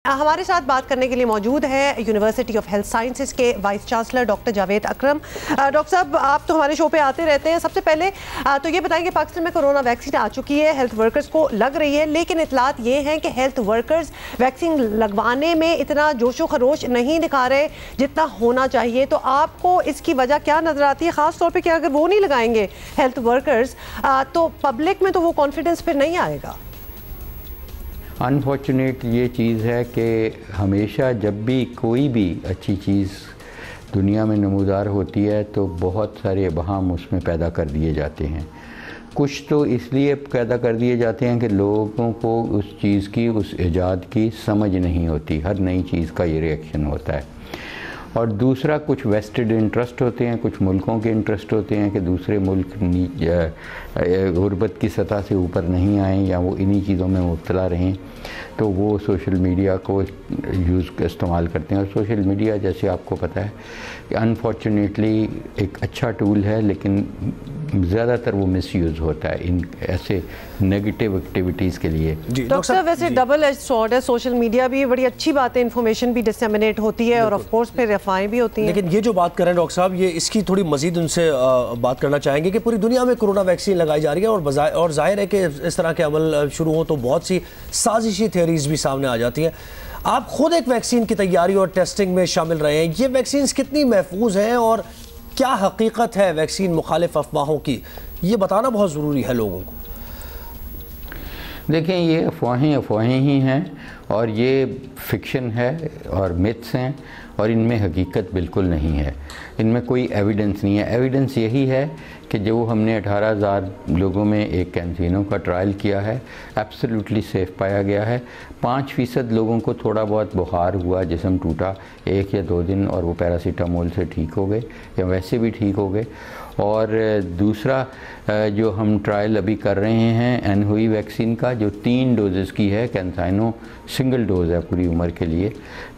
हमारे साथ बात करने के लिए मौजूद है यूनिवर्सिटी ऑफ हेल्थ साइंसेज के वाइस चांसलर डॉक्टर जावेद अकरम। डॉक्टर साहब, आप तो हमारे शो पे आते रहते हैं। सबसे पहले तो ये बताएंगे, पाकिस्तान में कोरोना वैक्सीन आ चुकी है, हेल्थ वर्कर्स को लग रही है, लेकिन इतलात ये हैं कि हेल्थ वर्कर्स वैक्सीन लगवाने में इतना जोशो खरोश नहीं दिखा रहे जितना होना चाहिए। तो आपको इसकी वजह क्या नज़र आती है, ख़ास तौर पर कि अगर वो नहीं लगाएंगे हेल्थ वर्कर्स तो पब्लिक में तो वो कॉन्फिडेंस फिर नहीं आएगा? अनफॉर्चुनेट ये चीज़ है कि हमेशा जब भी कोई भी अच्छी चीज़ दुनिया में नमूदार होती है तो बहुत सारे अबहाम उसमें पैदा कर दिए जाते हैं। कुछ तो इसलिए पैदा कर दिए जाते हैं कि लोगों को उस चीज़ की, उस ईजाद की समझ नहीं होती। हर नई चीज़ का ये रिएक्शन होता है। और दूसरा, कुछ वेस्टेड इंटरेस्ट होते हैं, कुछ मुल्कों के इंटरेस्ट होते हैं कि दूसरे मुल्क गुर्बत की सतह से ऊपर नहीं आएँ या वो इन्हीं चीज़ों में मुब्तला रहें, तो वो सोशल मीडिया को इस्तेमाल करते हैं। और सोशल मीडिया, जैसे आपको पता है कि अनफॉर्चुनेटली एक अच्छा टूल है, लेकिन ज़्यादातर वो मिसयूज़ होता है इन ऐसे नेगेटिव एक्टिविटीज़ के लिए। डॉक्टर साहब, वैसे डबल एज सॉर्ड है सोशल मीडिया भी, बड़ी अच्छी बात है, इन्फॉर्मेशन भी डिसमिनेट होती है और ऑफ कोर्स फिर अफवाहें भी होती हैं। लेकिन ये जो बात कर रहे हैं डॉक्टर साहब, ये इसकी थोड़ी मजीद उनसे बात करना चाहेंगे कि पूरी दुनिया में कोरोना वैक्सीन लगाई जा रही है और जाहिर है कि इस तरह के अमल शुरू हो तो बहुत सी साजिशी थ्योरीज भी सामने आ जाती हैं। आप खुद एक वैक्सीन की तैयारी और टेस्टिंग में शामिल रहे हैं, ये वैक्सीन कितनी महफूज हैं और क्या हकीकत है वैक्सीन मुखालिफ अफवाहों की, ये बताना बहुत ज़रूरी है लोगों को। देखें, ये अफवाहें ही हैं और ये फिक्शन है और मिथ्स हैं और इनमें हकीकत बिल्कुल नहीं है। इनमें कोई एविडेंस नहीं है। एविडेंस यही है कि जो हमने 18,000 लोगों में एक कैंसिनो का ट्रायल किया है, एब्सोल्युटली सेफ़ पाया गया है। 5% लोगों को थोड़ा बहुत बुखार हुआ, जिस्म टूटा 1 या 2 दिन, और वो पैरासीटामोल से ठीक हो गए या वैसे भी ठीक हो गए। और दूसरा, जो हम ट्रायल अभी कर रहे हैं एनहुई वैक्सीन का, जो 3 डोजेज़ की है, कैंसाइनो सिंगल डोज़ है पूरी उम्र के लिए,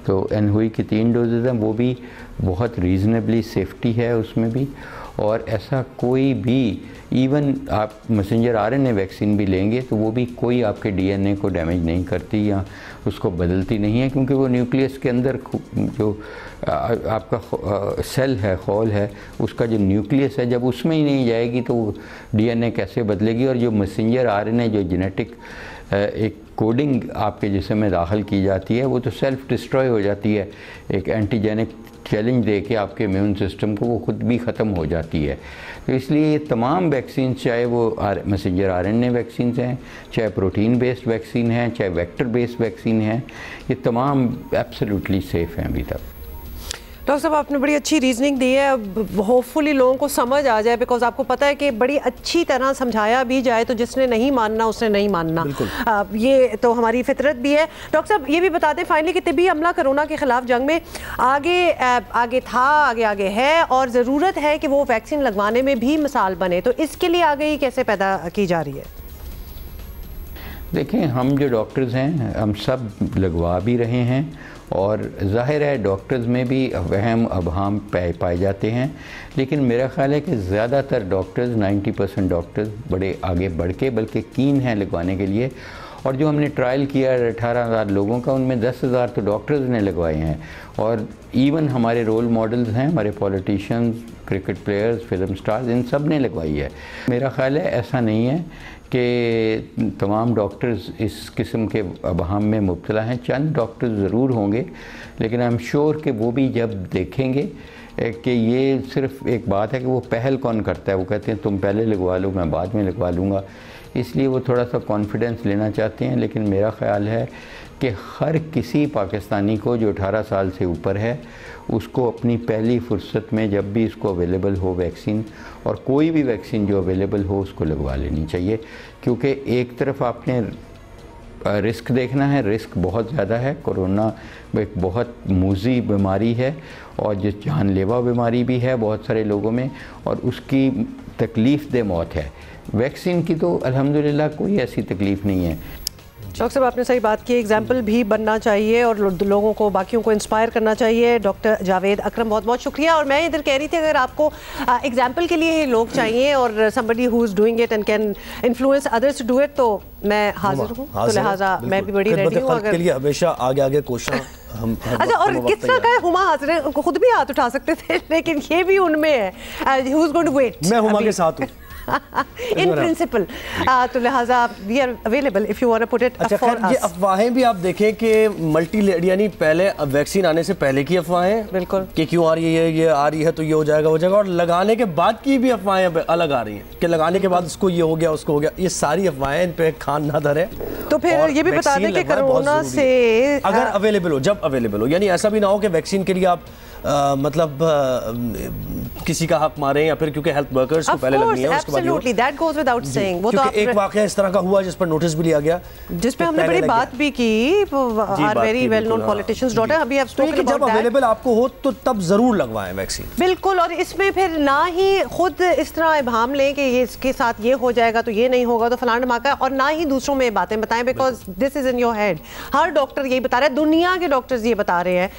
तो एनहुई की 3 डोजेज़ हैं, वो भी बहुत रीज़नेबली सेफ्टी है उसमें भी। और ऐसा कोई भी, इवन आप मैसेंजर आरएनए वैक्सीन भी लेंगे तो वो भी कोई आपके डीएनए को डैमेज नहीं करती या उसको बदलती नहीं है, क्योंकि वो न्यूक्लियस के अंदर जो आपका सेल है, खौल है, उसका जो न्यूक्लियस है, जब उसमें ही नहीं जाएगी तो डीएनए कैसे बदलेगी। और जो मैसेंजर आरएनए, जो जेनेटिक एक कोडिंग आपके जिस्म में दाखिल की जाती है, वो तो सेल्फ डिस्ट्रॉय हो जाती है। एक एंटीजेनिक चैलेंज दे के आपके इम्यून सिस्टम को वो खुद भी ख़त्म हो जाती है। तो इसलिए ये तमाम वैक्सीन, चाहे वो मैसेंजर आरएनए वैक्सीन हैं, चाहे प्रोटीन बेस्ड वैक्सीन हैं, चाहे वेक्टर बेस्ड वैक्सीन हैं, ये तमाम एब्सोल्युटली सेफ़ हैं अभी तक। डॉक्टर साहब, आपने बड़ी अच्छी रीजनिंग दी है, होपफुली लोगों को समझ आ जाए, बिकॉज आपको पता है कि बड़ी अच्छी तरह समझाया भी जाए तो जिसने नहीं मानना उसने नहीं मानना, ये तो हमारी फितरत भी है। डॉक्टर साहब, ये भी बताते हैं फाइनली कि तिब्बी अमला कोरोना के ख़िलाफ़ जंग में आगे है और ज़रूरत है कि वो वैक्सीन लगवाने में भी मिसाल बने, तो इसके लिए आगे कैसे पैदा की जा रही है? देखें, हम जो डॉक्टर्स हैं हम सब लगवा भी रहे हैं और ज़ाहिर है डॉक्टर्स में भी वहम अबहाम पाए जाते हैं, लेकिन मेरा ख़्याल है कि ज़्यादातर डॉक्टर्स, 90% डॉक्टर्स बड़े आगे बढ़ के बल्कि कीन हैं लगवाने के लिए। और जो हमने ट्रायल किया 18,000 लोगों का, उनमें 10,000 तो डॉक्टर्स ने लगवाए हैं। और इवन हमारे रोल मॉडल्स हैं, हमारे politicians, cricket players, film stars, इन सब ने लगवाई है। मेरा ख़्याल है ऐसा नहीं है कि तमाम डॉक्टर्स इस किस्म के अबहाम में मुब्तला हैं। चंद डॉक्टर्स ज़रूर होंगे, लेकिन आई एम श्योर कि वो भी जब देखेंगे कि ये सिर्फ एक बात है कि वो पहल कौन करता है, वो कहते हैं तुम पहले लगवा लो, मैं बाद में लगवा लूँगा, इसलिए वो थोड़ा सा कॉन्फिडेंस लेना चाहते हैं। लेकिन मेरा ख़्याल है कि हर किसी पाकिस्तानी को जो 18 साल से ऊपर है, उसको अपनी पहली फुर्सत में जब भी इसको अवेलेबल हो वैक्सीन, और कोई भी वैक्सीन जो अवेलेबल हो, उसको लगवा लेनी चाहिए। क्योंकि एक तरफ आपने रिस्क देखना है, रिस्क बहुत ज़्यादा है। कोरोना एक बहुत मूजी बीमारी है और जो जानलेवा बीमारी भी है बहुत सारे लोगों में, और उसकी तकलीफ़ दे मौत है। वैक्सीन की तो अल्हम्दुलिल्लाह कोई ऐसी तकलीफ़ नहीं है। डॉक्टर साहब आपने सही बात की, एग्जाम्पल भी बनना चाहिए और लोगों को, बाकियों को इंस्पायर करना चाहिए। डॉक्टर जावेद अकरम बहुत बहुत शुक्रिया। और मैं इधर कह रही थी अगर आपको एग्जाम्पल के लिए ही लोग चाहिए और somebody who is doing it and can influence others to do it, तो मैं हाजिर हूँ। तो लिहाजा मैं भी बड़ी रेडी हूँ अगर के लिए हमेशा आगे आगे कोशिश हम अच्छा। और किस तरह का है हुमा हाजिर, खुद भी हाथ उठा सकते थे लेकिन ये भी उनमें है, who is going to wait. मैं हुमा के साथ हूँ इन प्रिंसिपल, तो लिहाजा we are available if you want to put it for us. ये अफवाहें भी आप देखें कि मल्टी यानी पहले वैक्सीन आने से पहले की अफवाहें, बिल्कुल, कि क्यों आ रही है, ये आ रही है तो ये हो जाएगा, और लगाने के बाद की भी अफवाहें अलग आ रही हैं कि लगाने के बाद उसको ये हो गया, उसको हो गया। ये सारी अफवाहें, इन पे खान ना धरे। तो फिर ये भी बता दें कि कोरोना से अगर अवेलेबल हो, जब अवेलेबल हो, यानी ऐसा भी ना हो कि वैक्सीन के लिए आप मतलब किसी का हक मारें या फिर क्योंकि हेल्थ वर्कर्स को पहले लगनी है उसके बाद absolutely that goes without saying. वो तो एक वाकया इस तरह का हुआ जिस पर नोटिस भी लिया गया, जिस पे हमने बड़ी बात भी की, are very well known politician's daughter, अभी हैव स्पोकन अबाउट दैट। जब अवेलेबल आपको हो तो तब जरूर लगवाएं वैक्सीन, बिल्कुल। और इसमें फिर ना ही खुद इस तरह इबाम लें कि ये इसके साथ ये हो जाएगा तो ये नहीं होगा तो फलाना धमाका, और ना ही दूसरों में बातें बताएं, because this is in your head. Her doctor यही बता रहा है, दुनिया के डॉक्टर्स ये बता रहे हैं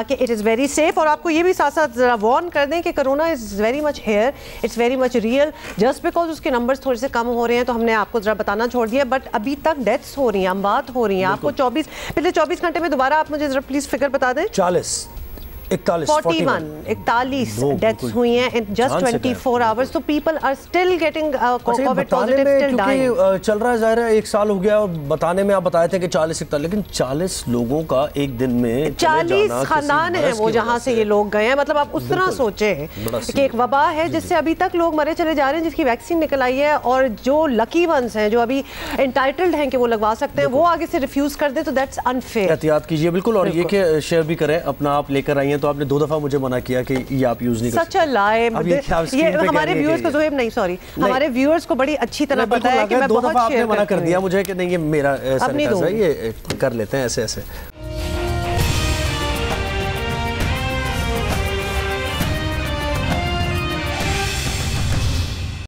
कि इट इज़ वेरी सेफ। और आपको ये भी साथ साथ जरा वार्न कर दें कि corona is very much here, it's very much real. Just because उसके नंबर्स थोड़े से कम हो रहे हैं तो हमने आपको जरा बताना छोड़ दिया, बट अभी तक डेथ्स हो रही हैं, अमवात हो रही हैं। आपको पिछले 24 घंटे में दोबारा आप मुझे जरा प्लीज फिगर बता दें। 41 डेथ्स हुई हैं इन जस्ट 24 आवर्स। तो people are still getting covid positive, still dying. चल रहा है, जाहिर है 1 साल हो गया और बताने में आप बताए थे कि 40-41, लेकिन 40 लोगों का एक दिन में 40 खानदान है वो जहां से ये लोग गए हैं। मतलब आप उस तरह सोचे कि एक वबा है जिससे अभी तक लोग मरे चले जा रहे हैं, जिसकी वैक्सीन निकल आई है, और जो लकी वंस हैं, जो अभी एंटाइटल्ड हैं कि वो लगवा सकते हैं, वो आगे से रिफ्यूज कर दे तो दैट्स अनफेयर। एहतियात कीजिए बिल्कुल। और ये कि शेयर भी करें, अपना आप लेकर आई हैं तो आपने 2 दफा मुझे मना किया कि ये आप यूज नहीं कर सकते। सच लाए ये हमारे व्यूअर्स को, ज़ोहेब नहीं सॉरी, हमारे व्यूअर्स को बड़ी अच्छी तरह पता है कि मैं 2 दफा आपने मना कर दिया मुझे कि नहीं ये मेरा अब नहीं ये कर लेते हैं ऐसे ऐसे।